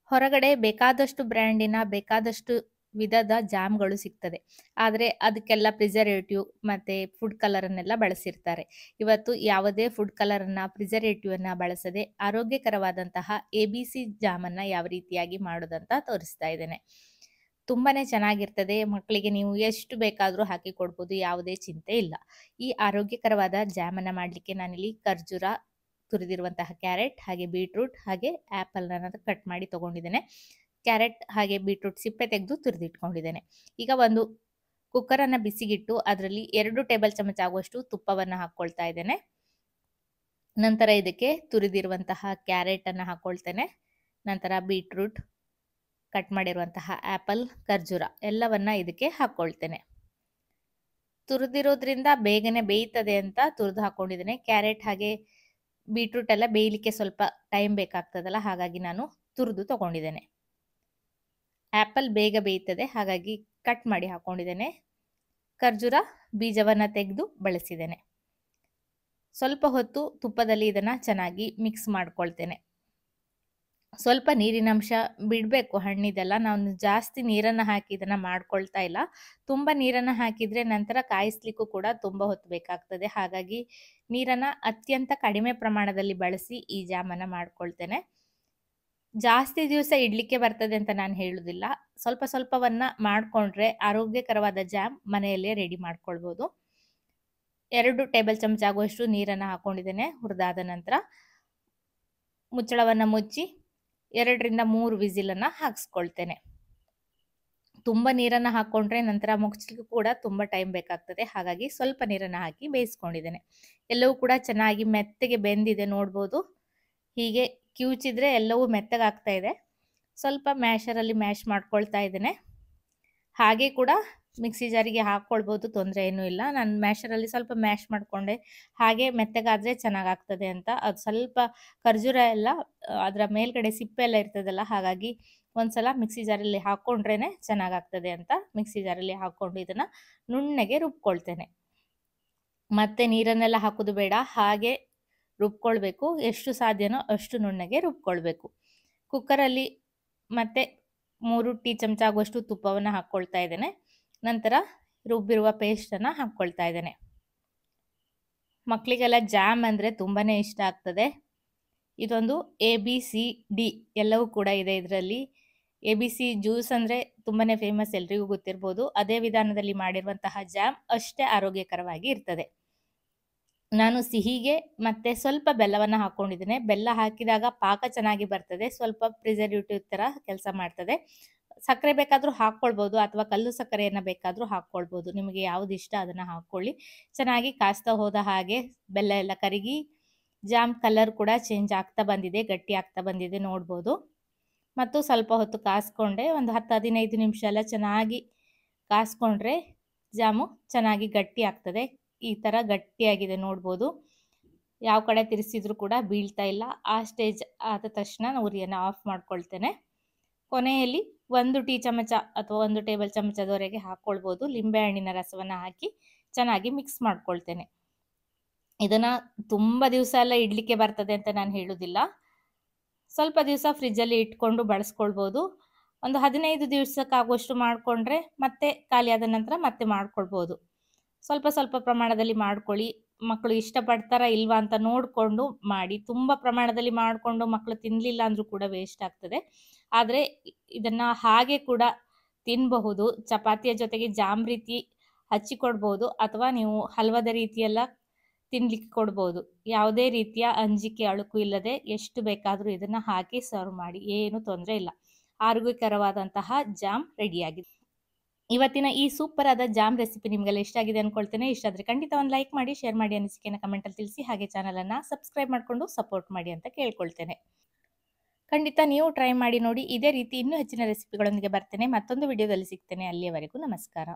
ಹೊರಗಡೆ ಬೇಕಾದಷ್ಟು ಬ್ರ್ಯಾಂಡಿನ ಬೇಕಾದಷ್ಟು ವಿಧದ ಜಾಮ್ಗಳು ಸಿಗ್ತದೆ. ಆದರೆ ಅದಕ್ಕೆಲ್ಲ ಪ್ರಿಸರ್ವೇಟಿವ್ ಮತ್ತೆ ಫುಡ್ ಕಲರನ್ನೆಲ್ಲ ಬಳಸಿರ್ತಾರೆ. ಇವತ್ತು ಯಾವುದೇ ಫುಡ್ ಕಲರನ್ನ, ಪ್ರಿಸರ್ವೇಟಿವನ್ನ ಬಳಸದೆ ಆರೋಗ್ಯಕರವಾದಂತಹ ABC ಜಾಮನ್ನ ಯಾವ ರೀತಿಯಾಗಿ ಮಾಡೋದಂತ ತೋರಿಸ್ತಾ ಇದ್ದೇನೆ. ತುಂಬಾನೇ ಚೆನ್ನಾಗಿರ್ತದೆ. ಮಕ್ಕಳಿಗೆ ನೀವು ಎಷ್ಟು ಬೇಕಾದರೂ ಹಾಕಿ ಕೊಡ್ಬೋದು. ಯಾವುದೇ ಚಿಂತೆ ಇಲ್ಲ. ಈ ಆರೋಗ್ಯಕರವಾದ ಜಾಮನ್ನ ಮಾಡಲಿಕ್ಕೆ ನಾನಿಲ್ಲಿ ಖರ್ಜೂರ, ತುರಿದಿರುವಂತಹ ಕ್ಯಾರೆಟ್, ಹಾಗೆ ಬೀಟ್ರೂಟ್, ಹಾಗೆ ಆ್ಯಪಲ್‌ನ ಕಟ್ ಮಾಡಿ ತಗೊಂಡಿದ್ದೇನೆ. ಕ್ಯಾರೆಟ್ ಹಾಗೆ ಬೀಟ್ರೂಟ್ ಸಿಪ್ಪೆ ತೆಗೆದು ತುರಿದಿಟ್ಕೊಂಡಿದ್ದೇನೆ. ಈಗ ಒಂದು ಕುಕ್ಕರನ್ನು ಬಿಸಿಗಿಟ್ಟು ಅದರಲ್ಲಿ 2 ಟೇಬಲ್ ಚಮಚ ಆಗುವಷ್ಟು ತುಪ್ಪವನ್ನು ಹಾಕ್ಕೊಳ್ತಾ ಇದ್ದೇನೆ. ನಂತರ ಇದಕ್ಕೆ ತುರಿದಿರುವಂತಹ ಕ್ಯಾರೆಟನ್ನು ಹಾಕ್ಕೊಳ್ತೇನೆ. ನಂತರ ಬೀಟ್ರೂಟ್, ಕಟ್ ಮಾಡಿರುವಂತಹ ಆ್ಯಪಲ್, ಖರ್ಜೂರ ಎಲ್ಲವನ್ನ ಇದಕ್ಕೆ ಹಾಕ್ಕೊಳ್ತೇನೆ. ತುರಿದಿರೋದ್ರಿಂದ ಬೇಗನೆ ಬೇಯ್ತದೆ ಅಂತ ತುರಿದು ಹಾಕ್ಕೊಂಡಿದ್ದೇನೆ. ಕ್ಯಾರೆಟ್ ಹಾಗೆ ಬೀಟ್ರೂಟ್ ಎಲ್ಲ ಬೇಯಲಿಕ್ಕೆ ಸ್ವಲ್ಪ ಟೈಮ್ ಬೇಕಾಗ್ತದಲ್ಲ, ಹಾಗಾಗಿ ನಾನು ತುರಿದು ತಗೊಂಡಿದ್ದೇನೆ. ಆ್ಯಪಲ್ ಬೇಗ ಬೇಯ್ತದೆ, ಹಾಗಾಗಿ ಕಟ್ ಮಾಡಿ ಹಾಕ್ಕೊಂಡಿದ್ದೇನೆ. ಖರ್ಜೂರ ಬೀಜವನ್ನು ತೆಗೆದು ಬಳಸಿದ್ದೇನೆ. ಸ್ವಲ್ಪ ಹೊತ್ತು ತುಪ್ಪದಲ್ಲಿ ಇದನ್ನು ಚೆನ್ನಾಗಿ ಮಿಕ್ಸ್ ಮಾಡ್ಕೊಳ್ತೇನೆ. ಸ್ವಲ್ಪ ನೀರಿನಂಶ ಬಿಡಬೇಕು ಹಣ್ಣಿದೆಲ್ಲ. ನಾನು ಜಾಸ್ತಿ ನೀರನ್ನು ಹಾಕಿ ಇದನ್ನು ಮಾಡ್ಕೊಳ್ತಾ ಇಲ್ಲ. ತುಂಬ ನೀರನ್ನು ಹಾಕಿದರೆ ನಂತರ ಕಾಯಿಸ್ಲಿಕ್ಕೂ ಕೂಡ ತುಂಬ ಹೊತ್ತು ಬೇಕಾಗ್ತದೆ. ಹಾಗಾಗಿ ನೀರನ್ನು ಅತ್ಯಂತ ಕಡಿಮೆ ಪ್ರಮಾಣದಲ್ಲಿ ಬಳಸಿ ಈ ಜಾಮನ್ನು ಮಾಡ್ಕೊಳ್ತೇನೆ. ಜಾಸ್ತಿ ದಿವಸ ಇಡ್ಲಿಕ್ಕೆ ಬರ್ತದೆ ಅಂತ ನಾನು ಹೇಳುವುದಿಲ್ಲ. ಸ್ವಲ್ಪ ಸ್ವಲ್ಪವನ್ನ ಮಾಡಿಕೊಂಡ್ರೆ ಆರೋಗ್ಯಕರವಾದ ಜಾಮ್ ಮನೆಯಲ್ಲೇ ರೆಡಿ ಮಾಡ್ಕೊಳ್ಬೋದು. 2 ಟೇಬಲ್ ಚಮಚ ಆಗುವಷ್ಟು ನೀರನ್ನು ಹಾಕ್ಕೊಂಡಿದ್ದೇನೆ. ಹುರಿದಾದ ನಂತರ ಮುಚ್ಚಳವನ್ನು ಮುಚ್ಚಿ 2 ರಿಂದ 3 ವಿಸಿಲನ್ನು ಹಾಕಿಸ್ಕೊಳ್ತೇನೆ. ತುಂಬ ನೀರನ್ನು ಹಾಕ್ಕೊಂಡ್ರೆ ನಂತರ ಮುಚ್ಚಲಿಕ್ಕೂ ಕೂಡ ತುಂಬ ಟೈಮ್ ಬೇಕಾಗ್ತದೆ. ಹಾಗಾಗಿ ಸ್ವಲ್ಪ ನೀರನ್ನು ಹಾಕಿ ಬೇಯಿಸ್ಕೊಂಡಿದ್ದೇನೆ. ಎಲ್ಲವೂ ಕೂಡ ಚೆನ್ನಾಗಿ ಮೆತ್ತಗೆ ಬೆಂದಿದೆ ನೋಡ್ಬೋದು. ಹೀಗೆ ಕಿವುಚಿದ್ರೆ ಎಲ್ಲವೂ ಮೆತ್ತಗಾಗ್ತಾ ಇದೆ. ಸ್ವಲ್ಪ ಮ್ಯಾಶರಲ್ಲಿ ಮ್ಯಾಶ್ ಮಾಡ್ಕೊಳ್ತಾ ಇದ್ದೇನೆ. ಹಾಗೆ ಕೂಡ ಮಿಕ್ಸಿ ಜಾರಿಗೆ ಹಾಕ್ಕೊಳ್ಬೋದು, ತೊಂದರೆ ಏನೂ ಇಲ್ಲ. ನಾನು ಮ್ಯಾಶರಲ್ಲಿ ಸ್ವಲ್ಪ ಮ್ಯಾಶ್ ಮಾಡಿಕೊಂಡೆ. ಹಾಗೆ ಮೆತ್ತಗಾದರೆ ಚೆನ್ನಾಗಾಗ್ತದೆ ಅಂತ. ಅದು ಸ್ವಲ್ಪ ಖರ್ಜೂರ ಎಲ್ಲ ಅದರ ಮೇಲ್ಗಡೆ ಸಿಪ್ಪೆ ಎಲ್ಲ ಇರ್ತದಲ್ಲ, ಹಾಗಾಗಿ ಒಂದ್ಸಲ ಮಿಕ್ಸಿ ಜಾರಲ್ಲಿ ಹಾಕ್ಕೊಂಡ್ರೇ ಚೆನ್ನಾಗಾಗ್ತದೆ ಅಂತ ಮಿಕ್ಸಿ ಜಾರಲ್ಲಿ ಹಾಕ್ಕೊಂಡು ಇದನ್ನು ನುಣ್ಣಗೆ ರುಬ್ಕೊಳ್ತೇನೆ. ಮತ್ತೆ ನೀರನ್ನೆಲ್ಲ ಹಾಕೋದು ಬೇಡ, ಹಾಗೆ ರುಬ್ಕೊಳ್ಬೇಕು. ಎಷ್ಟು ಸಾಧ್ಯನೋ ಅಷ್ಟು ನುಣ್ಣಗೆ ರುಬ್ಕೊಳ್ಬೇಕು. ಕುಕ್ಕರಲ್ಲಿ ಮತ್ತೆ 3 ಟೀ ಚಮಚ ಆಗುವಷ್ಟು ತುಪ್ಪವನ್ನು ಹಾಕ್ಕೊಳ್ತಾ ಇದ್ದೇನೆ. ನಂತರ ರುಬ್ಬಿರುವ ಪೇಸ್ಟನ್ನು ಹಾಕ್ಕೊಳ್ತಾ ಇದ್ದೇನೆ. ಮಕ್ಕಳಿಗೆಲ್ಲ ಜಾಮ್ ಅಂದರೆ ತುಂಬಾ ಇಷ್ಟ ಆಗ್ತದೆ. ಇದೊಂದು ABCD ಎಲ್ಲವೂ ಕೂಡ ಇದೆ ಇದರಲ್ಲಿ. ABC ಜ್ಯೂಸ್ ಅಂದರೆ ತುಂಬಾ ಫೇಮಸ್, ಎಲ್ರಿಗೂ ಗೊತ್ತಿರ್ಬೋದು. ಅದೇ ವಿಧಾನದಲ್ಲಿ ಮಾಡಿರುವಂತಹ ಜಾಮ್ ಅಷ್ಟೇ ಆರೋಗ್ಯಕರವಾಗಿ ಇರ್ತದೆ. ನಾನು ಸಿಹಿಗೆ ಮತ್ತೆ ಸ್ವಲ್ಪ ಬೆಲ್ಲವನ್ನು ಹಾಕ್ಕೊಂಡಿದ್ದೇನೆ. ಬೆಲ್ಲ ಹಾಕಿದಾಗ ಪಾಕ ಚೆನ್ನಾಗಿ ಬರ್ತದೆ. ಸ್ವಲ್ಪ ಪ್ರಿಸರ್ವೇಟಿವ್ ಥರ ಕೆಲಸ ಮಾಡ್ತದೆ. ಸಕ್ಕರೆ ಬೇಕಾದರೂ ಹಾಕ್ಕೊಳ್ಬೋದು ಅಥವಾ ಕಲ್ಲು ಸಕ್ಕರೆಯನ್ನು ಬೇಕಾದರೂ ಹಾಕ್ಕೊಳ್ಬೋದು. ನಿಮಗೆ ಯಾವುದು ಇಷ್ಟ ಅದನ್ನು ಹಾಕ್ಕೊಳ್ಳಿ. ಚೆನ್ನಾಗಿ ಕಾಸ್ತಾ ಹೋದ ಹಾಗೆ ಬೆಲ್ಲ ಎಲ್ಲ ಕರಗಿ ಜಾಮ್ ಕಲರ್ ಕೂಡ ಚೇಂಜ್ ಆಗ್ತಾ ಬಂದಿದೆ, ಗಟ್ಟಿ ಆಗ್ತಾ ಬಂದಿದೆ ನೋಡ್ಬೋದು. ಮತ್ತು ಸ್ವಲ್ಪ ಹೊತ್ತು ಕಾಸ್ಕೊಂಡೆ, ಒಂದು 10-15 ನಿಮಿಷ ಎಲ್ಲ ಚೆನ್ನಾಗಿ ಕಾಸ್ಕೊಂಡ್ರೆ ಜಾಮು ಚೆನ್ನಾಗಿ ಗಟ್ಟಿ ಆಗ್ತದೆ. ಈ ಥರ ಗಟ್ಟಿಯಾಗಿದೆ ನೋಡ್ಬೋದು. ಯಾವ ಕಡೆ ತಿರ್ಸಿದ್ರು ಕೂಡ ಬೀಳ್ತಾ ಇಲ್ಲ. ಆ ಸ್ಟೇಜ್ ಆದ ತಕ್ಷಣ ಉರಿಯನ್ನು ಆಫ್ ಮಾಡ್ಕೊಳ್ತೇನೆ. ಕೊನೆಯಲ್ಲಿ 1 ಟೀ ಚಮಚ ಅಥವಾ 1 ಟೇಬಲ್ ಚಮಚದವರೆಗೆ ಹಾಕ್ಕೊಳ್ಬೋದು. ಲಿಂಬೆಹಣ್ಣಿನ ರಸವನ್ನು ಹಾಕಿ ಚೆನ್ನಾಗಿ ಮಿಕ್ಸ್ ಮಾಡ್ಕೊಳ್ತೇನೆ. ಇದನ್ನು ತುಂಬ ದಿವಸ ಎಲ್ಲ ಇಡಲಿಕ್ಕೆ ಬರ್ತದೆ ಅಂತ ನಾನು ಹೇಳೋದಿಲ್ಲ. ಸ್ವಲ್ಪ ದಿವಸ ಫ್ರಿಜ್ಜಲ್ಲಿ ಇಟ್ಕೊಂಡು ಬಳಸ್ಕೊಳ್ಬೋದು. ಒಂದು 15 ದಿವಸಕ್ಕಾಗುವಷ್ಟು ಮಾಡಿಕೊಂಡ್ರೆ ಮತ್ತೆ ಖಾಲಿಯಾದ ನಂತರ ಮತ್ತೆ ಮಾಡ್ಕೊಳ್ಬೋದು. ಸ್ವಲ್ಪ ಸ್ವಲ್ಪ ಪ್ರಮಾಣದಲ್ಲಿ ಮಾಡ್ಕೊಳ್ಳಿ. ಮಕ್ಕಳು ಇಷ್ಟಪಡ್ತಾರಾ ಇಲ್ವಾ ಅಂತ ನೋಡಿಕೊಂಡು ಮಾಡಿ. ತುಂಬ ಪ್ರಮಾಣದಲ್ಲಿ ಮಾಡಿಕೊಂಡು ಮಕ್ಕಳು ತಿನ್ನಲಿಲ್ಲ ಅಂದರೂ ಕೂಡ ವೇಸ್ಟ್ ಆಗ್ತದೆ. ಆದರೆ ಇದನ್ನು ಹಾಗೆ ಕೂಡ ತಿನ್ನಬಹುದು. ಚಪಾತಿಯ ಜೊತೆಗೆ ಜಾಮ್ ರೀತಿ ಹಚ್ಚಿಕೊಡ್ಬೋದು ಅಥವಾ ನೀವು ಹಲ್ವದ ರೀತಿಯೆಲ್ಲ ತಿನ್ನಲಿಕ್ಕೆ ಕೊಡ್ಬೋದು. ಯಾವುದೇ ರೀತಿಯ ಅಂಜಿಕೆ ಅಳುಕು ಇಲ್ಲದೆ ಎಷ್ಟು ಬೇಕಾದರೂ ಇದನ್ನು ಹಾಕಿ ಸರ್ವ್ ಮಾಡಿ, ಏನು ತೊಂದರೆ ಇಲ್ಲ. ಆರೋಗ್ಯಕರವಾದಂತಹ ಜಾಮ್ ರೆಡಿಯಾಗಿದೆ. ಇವತ್ತಿನ ಈ ಸೂಪರ್ ಆದ ಜಾಮ್ ರೆಸಿಪಿ ನಿಮಗೆಲ್ಲ ಇಷ್ಟ ಆಗಿದೆ ಅನ್ಕೊಳ್ತೇನೆ. ಇಷ್ಟ ಆದರೆ ಖಂಡಿತ ಒಂದು ಲೈಕ್ ಮಾಡಿ, ಶೇರ್ ಮಾಡಿ, ಅನಿಸಿಕೆಯನ್ನು ಕಮೆಂಟಲ್ಲಿ ತಿಳಿಸಿ. ಹಾಗೆ ಚಾನಲನ್ನು ಸಬ್ಸ್ಕ್ರೈಬ್ ಮಾಡಿಕೊಂಡು ಸಪೋರ್ಟ್ ಮಾಡಿ ಅಂತ ಕೇಳ್ಕೊಳ್ತೇನೆ. ಖಂಡಿತ ನೀವು ಟ್ರೈ ಮಾಡಿ ನೋಡಿ. ಇದೇ ರೀತಿ ಇನ್ನೂ ಹೆಚ್ಚಿನ ರೆಸಿಪಿಗಳೊಂದಿಗೆ ಬರ್ತೇನೆ. ಮತ್ತೊಂದು ವಿಡಿಯೋದಲ್ಲಿ ಸಿಗ್ತೇನೆ. ಅಲ್ಲಿಯವರೆಗೂ ನಮಸ್ಕಾರ.